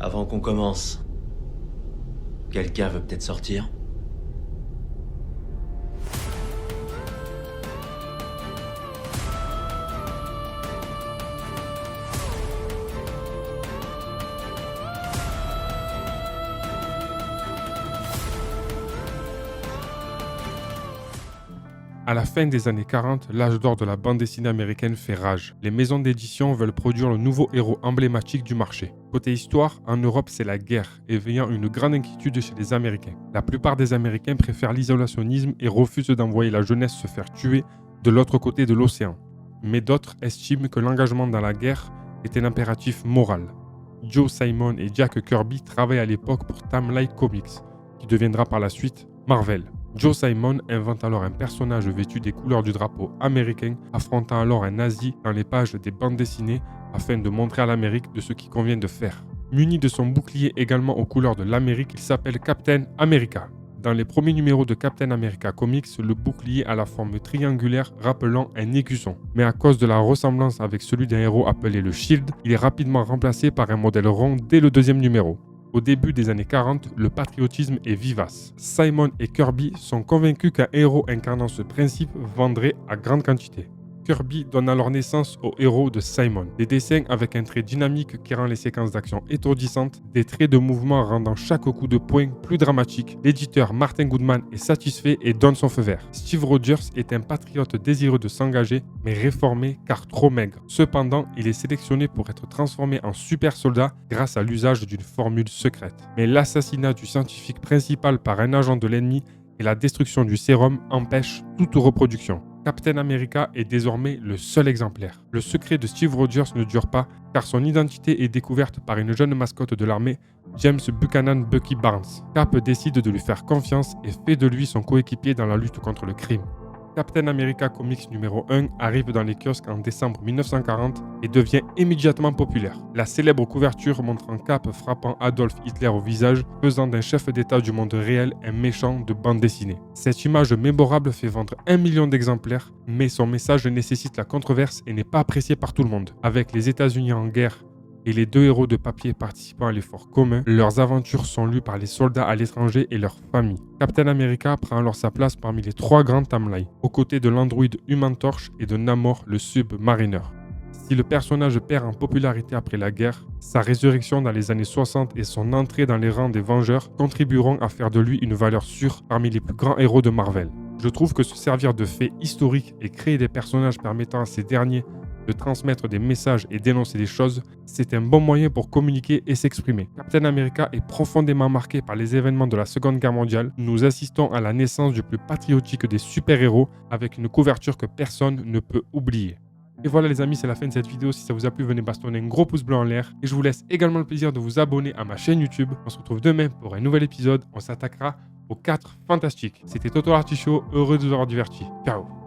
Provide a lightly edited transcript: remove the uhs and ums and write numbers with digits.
Avant qu'on commence, quelqu'un veut peut-être sortir? À la fin des années 40, l'âge d'or de la bande dessinée américaine fait rage. Les maisons d'édition veulent produire le nouveau héros emblématique du marché. Côté histoire, en Europe, c'est la guerre, éveillant une grande inquiétude chez les Américains. La plupart des Américains préfèrent l'isolationnisme et refusent d'envoyer la jeunesse se faire tuer de l'autre côté de l'océan. Mais d'autres estiment que l'engagement dans la guerre est un impératif moral. Joe Simon et Jack Kirby travaillent à l'époque pour Timely Comics, qui deviendra par la suite Marvel. Joe Simon invente alors un personnage vêtu des couleurs du drapeau américain, affrontant alors un nazi dans les pages des bandes dessinées afin de montrer à l'Amérique de ce qu'il convient de faire. Muni de son bouclier également aux couleurs de l'Amérique, il s'appelle Captain America. Dans les premiers numéros de Captain America Comics, le bouclier a la forme triangulaire rappelant un écusson. Mais à cause de la ressemblance avec celui d'un héros appelé le Shield, il est rapidement remplacé par un modèle rond dès le deuxième numéro. Au début des années 40, le patriotisme est vivace. Simon et Kirby sont convaincus qu'un héros incarnant ce principe vendrait à grande quantité. Kirby donne alors naissance au héros de Simon. Des dessins avec un trait dynamique qui rend les séquences d'action étourdissantes, des traits de mouvement rendant chaque coup de poing plus dramatique. L'éditeur Martin Goodman est satisfait et donne son feu vert. Steve Rogers est un patriote désireux de s'engager, mais réformé car trop maigre. Cependant, il est sélectionné pour être transformé en super soldat grâce à l'usage d'une formule secrète. Mais l'assassinat du scientifique principal par un agent de l'ennemi et la destruction du sérum empêchent toute reproduction. Captain America est désormais le seul exemplaire. Le secret de Steve Rogers ne dure pas car son identité est découverte par une jeune mascotte de l'armée, James Buchanan Bucky Barnes. Cap décide de lui faire confiance et fait de lui son coéquipier dans la lutte contre le crime. Captain America Comics numéro 1 arrive dans les kiosques en décembre 1940 et devient immédiatement populaire. La célèbre couverture montrant Cap frappant Adolf Hitler au visage, faisant d'un chef d'État du monde réel un méchant de bande dessinée. Cette image mémorable fait vendre 1 million d'exemplaires, mais son message nécessite la controverse et n'est pas apprécié par tout le monde. Avec les États-Unis en guerre et les deux héros de papier participant à l'effort commun, leurs aventures sont lues par les soldats à l'étranger et leurs familles. Captain America prend alors sa place parmi les trois grands timelines, aux côtés de l'androïde Human Torch et de Namor, le Submariner. Si le personnage perd en popularité après la guerre, sa résurrection dans les années 60 et son entrée dans les rangs des Vengeurs contribueront à faire de lui une valeur sûre parmi les plus grands héros de Marvel. Je trouve que se servir de faits historiques et créer des personnages permettant à ces derniers de transmettre des messages et d'énoncer des choses, c'est un bon moyen pour communiquer et s'exprimer. Captain America est profondément marqué par les événements de la Seconde Guerre mondiale. Nous assistons à la naissance du plus patriotique des super-héros avec une couverture que personne ne peut oublier. Et voilà les amis, c'est la fin de cette vidéo. Si ça vous a plu, venez bastonner un gros pouce bleu en l'air. Et je vous laisse également le plaisir de vous abonner à ma chaîne YouTube. On se retrouve demain pour un nouvel épisode. On s'attaquera aux 4 fantastiques. C'était Toto Artichaut, heureux de vous avoir diverti. Ciao.